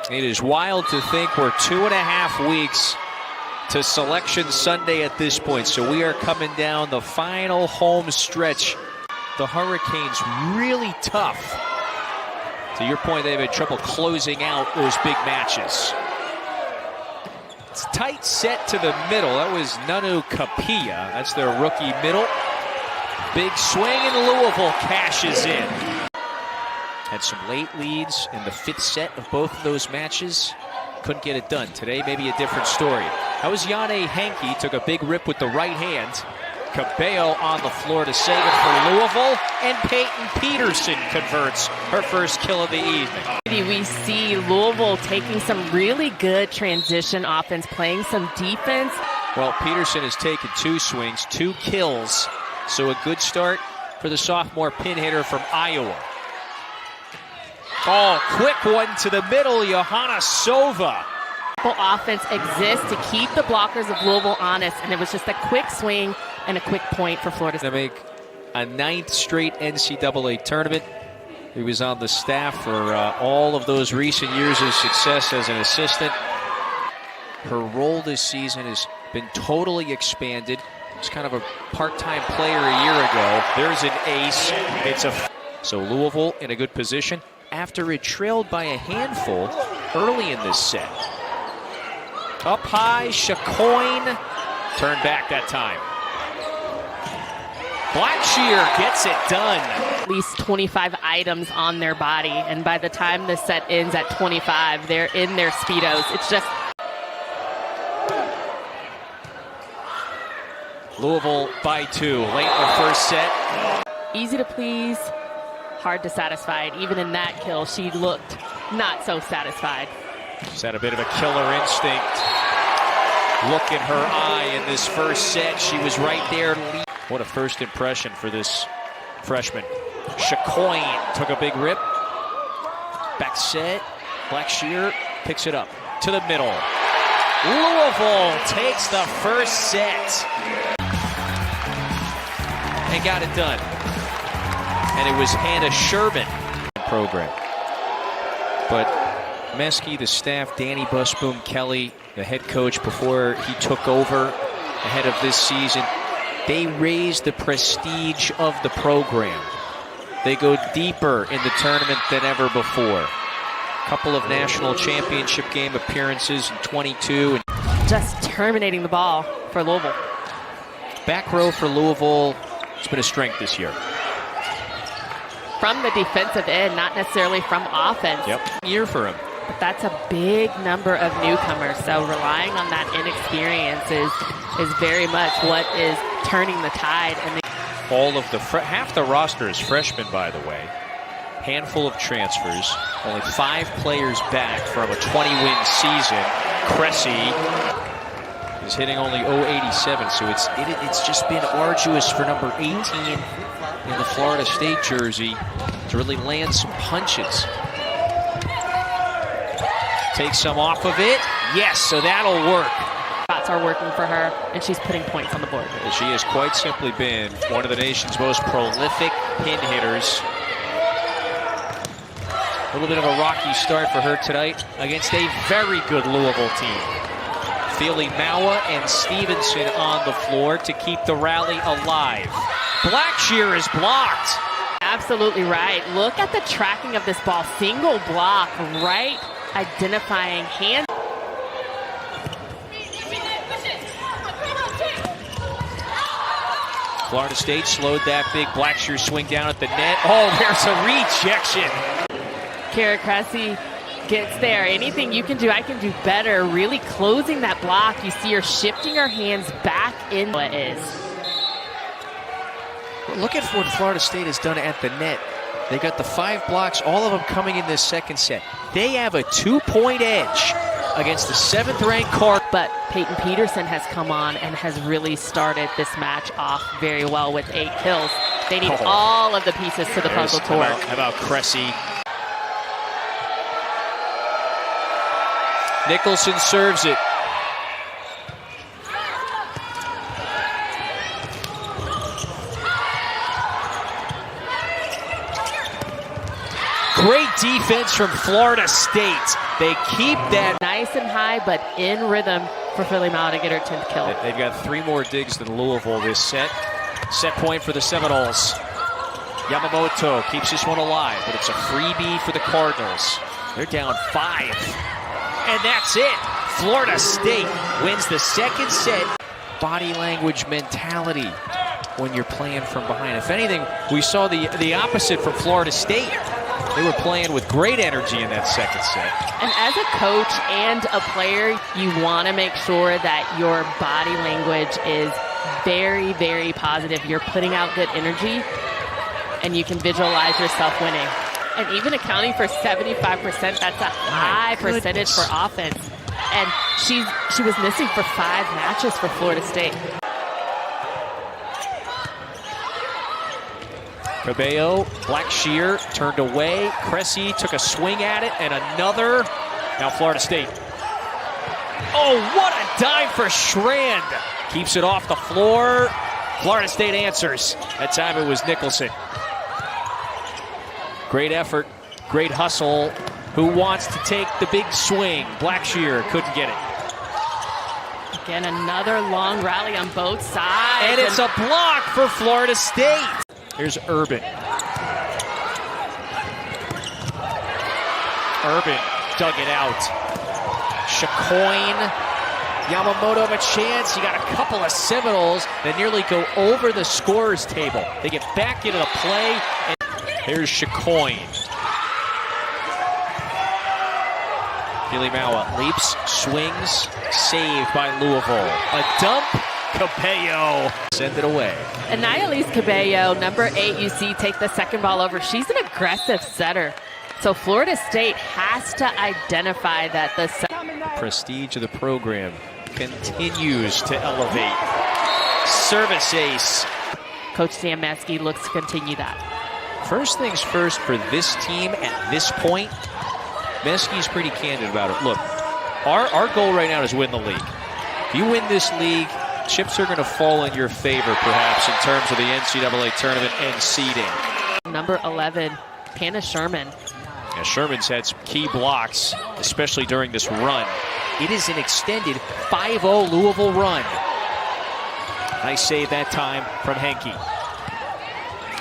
It is wild to think we're 2.5 weeks to Selection Sunday at this point. So we are coming down the final home stretch. The Hurricanes really tough. To your point, they've had trouble closing out those big matches. It's tight set to the middle. That was Nunu Kapia. That's their rookie middle. Big swing and Louisville cashes in. Had some late leads in the 5th set of both of those matches. Couldn't get it done. Today, maybe a different story. That was Yane Henke. Took a big rip with the right hand. Cabello on the floor to save it for Louisville. And Peyton Peterson converts her first kill of the evening. We see Louisville taking some really good transition offense, playing some defense. Well, Peterson has taken 2 swings, 2 kills. So a good start for the sophomore pin hitter from Iowa. Oh, quick one to the middle, Johanna Sova. Offense exists to keep the blockers of Louisville honest, and it was just a quick swing and a quick point for Florida State. To make a 9th straight NCAA tournament. He was on the staff for all of those recent years of success as an assistant. Her role this season has been totally expanded. She's kind of a part-time player a year ago. There's an ace. So Louisville in a good position after it trailed by a handful early in this set. Up high, Chacoin turned back that time. Blackshear gets it done. At least 25 items on their body, and by the time the set ends at 25, they're in their Speedos. It's just... Louisville by 2, late in the first set. Easy to please, hard to satisfy. Even in that kill, she looked not so satisfied. She's had a bit of a killer instinct. Look in her eye in this first set. She was right there. What a first impression for this freshman. Chacoin took a big rip. Back set. Blackshear picks it up to the middle. Louisville takes the first set. And got it done. And it was Hannah Sherman program. But Meskey, the staff, Danny Busboom Kelly, the head coach before he took over ahead of this season, they raised the prestige of the program. They go deeper in the tournament than ever before. A couple of national championship game appearances in 22. Just terminating the ball for Louisville. Back row for Louisville. It's been a strength this year. From the defensive end, not necessarily from offense. Yep, year for him. But that's a big number of newcomers, so relying on that inexperience is very much what is turning the tide. And all of the half the roster is freshmen, by the way. Handful of transfers. Only 5 players back from a 20-win season. Cressy is hitting only .087, so it's just been arduous for number 18 in the Florida State jersey to really land some punches. Take some off of it. Yes, so that'll work. Shots are working for her, and she's putting points on the board. She has quite simply been one of the nation's most prolific pin hitters. A little bit of a rocky start for her tonight against a very good Louisville team. Feely Maua and Stevenson on the floor to keep the rally alive. Blackshear is blocked. Absolutely right. Look at the tracking of this ball. Single block, right? Identifying hand. Florida State slowed that big Blackshear swing down at the net. Oh, there's a rejection. Kara Cressy gets there. Anything you can do, I can do better. Really closing that block. You see her shifting her hands back in what is. Look at what Florida State has done at the net. They got the 5 blocks, all of them coming in this second set. They have a 2-point edge against the 7th-ranked Cardinals. But Peyton Peterson has come on and has really started this match off very well with 8 kills. They need all of the pieces to the puzzle to work. How about Cressy? Nicholson serves it. Great defense. defense from Florida State. They keep that nice and high, but in rhythm for Philly Mao to get her 10th kill. They've got 3 more digs than Louisville this set. Set point for the Seminoles. Yamamoto keeps this one alive, but it's a freebie for the Cardinals. They're down 5. And that's it. Florida State wins the second set. Body language mentality when you're playing from behind. If anything, we saw the opposite from Florida State. They were playing with great energy in that second set. And as a coach and a player, you want to make sure that your body language is very, very positive. You're putting out good energy, and you can visualize yourself winning. And even accounting for 75%, that's a high percentage for offense. And she was missing for 5 matches for Florida State. Cabello, Black Shear, turned away. Cressy took a swing at it, and another. Now Florida State. Oh, what a dive for Schrand. Keeps it off the floor. Florida State answers. That time it was Nicholson. Great effort, great hustle. Who wants to take the big swing? Black Shear couldn't get it. Again, another long rally on both sides. And it's a block for Florida State. Here's Urban. Urban dug it out. Chacoin. Yamamoto have a chance. He got a couple of Seminoles that nearly go over the scorer's table. They get back into the play. And here's Chacoin. Philly Mao leaps, swings, saved by Louisville. A dump. Cabello sent it away. And Nayalise Cabello, number 8, you see, take the second ball over. She's an aggressive setter. So Florida State has to identify that the prestige of the program continues to elevate. Service ace. Coach Sam Maskey looks to continue that. First things first for this team at this point. Maskey's pretty candid about it. Look, our goal right now is win the league. If you win this league, chips are going to fall in your favor, perhaps, in terms of the NCAA tournament and seeding. Number 11, Hannah Sherman. Yeah, Sherman's had some key blocks, especially during this run. It is an extended 5-0 Louisville run. Nice save that time from Henke.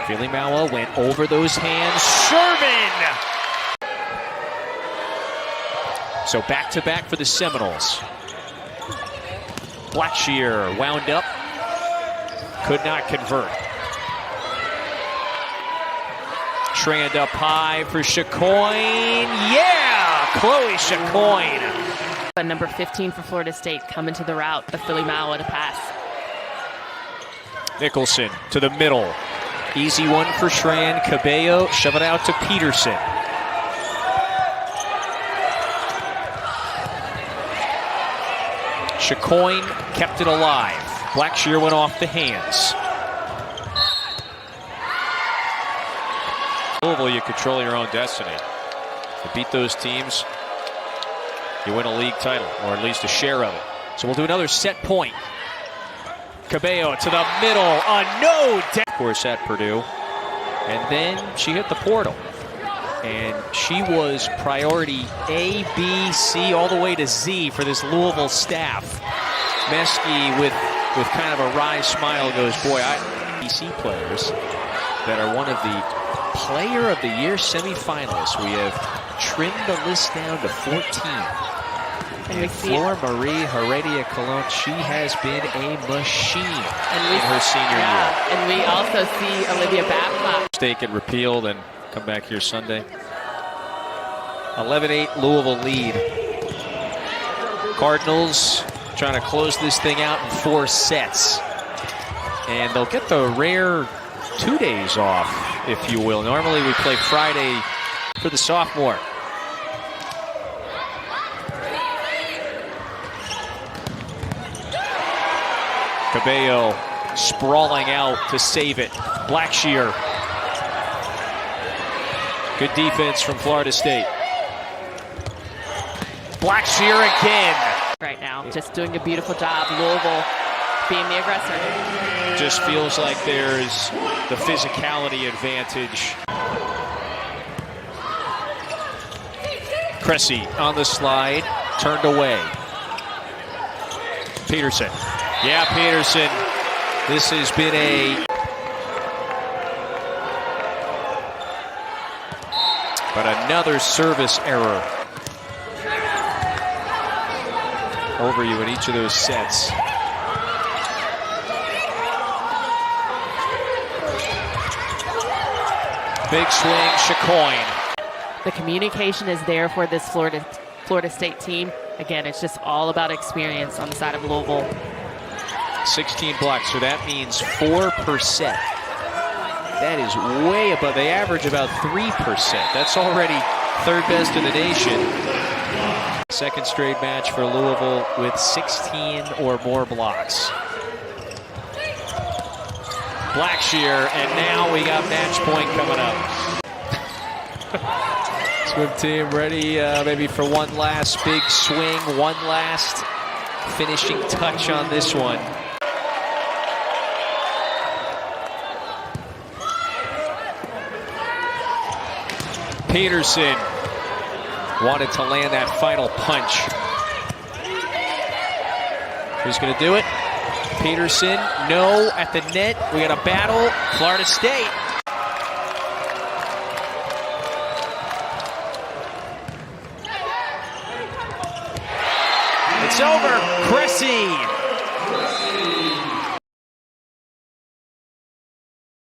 Philly Mao went over those hands. Sherman! So back-to-back for the Seminoles. Black Shear wound up, could not convert. Schrand up high for Chacoin. Yeah! Chloe Chacoin. But number 15 for Florida State coming to the route of Philly Mao to pass. Nicholson to the middle. Easy one for Schrand. Cabello shove it out to Peterson. Chacoin kept it alive. Black Shear went off the hands. Louisville, you control your own destiny. You beat those teams, you win a league title, or at least a share of it. So we'll do another set point. Cabello to the middle, a no deck. Of course, at Purdue. And then she hit the portal. And she was priority A, B, C, all the way to Z for this Louisville staff. Maskey with kind of a wry smile goes, boy, ACC players that are one of the Player of the Year semifinalists. We have trimmed the list down to 14. And Flor Marie Heredia Colon, she has been a machine in her senior year. And we also see Olivia Babcock. State get repealed and come back here Sunday. 11-8 Louisville lead. Cardinals trying to close this thing out in 4 sets. And they'll get the rare 2 days off, if you will. Normally we play Friday for the sophomore. Cabello sprawling out to save it. Black Shear. Good defense from Florida State. Black Shear again. Right now, just doing a beautiful job. Louisville being the aggressor. Just feels like there's the physicality advantage. Cressy on the slide, turned away. Peterson. Yeah, Peterson. This has been but another service error. Over you in each of those sets. Big swing, Chacoin. The communication is there for this Florida State team. Again, it's just all about experience on the side of Louisville. 16 blocks, so that means 4%. That is way above. They average about 3%. That's already third best in the nation. Second straight match for Louisville with 16 or more blocks. Blackshear, and now we got match point coming up. Swim team ready maybe for one last big swing, one last finishing touch on this one. Peterson wanted to land that final punch. Who's going to do it? Peterson, no, at the net. We got a battle. Florida State. It's over. Cressy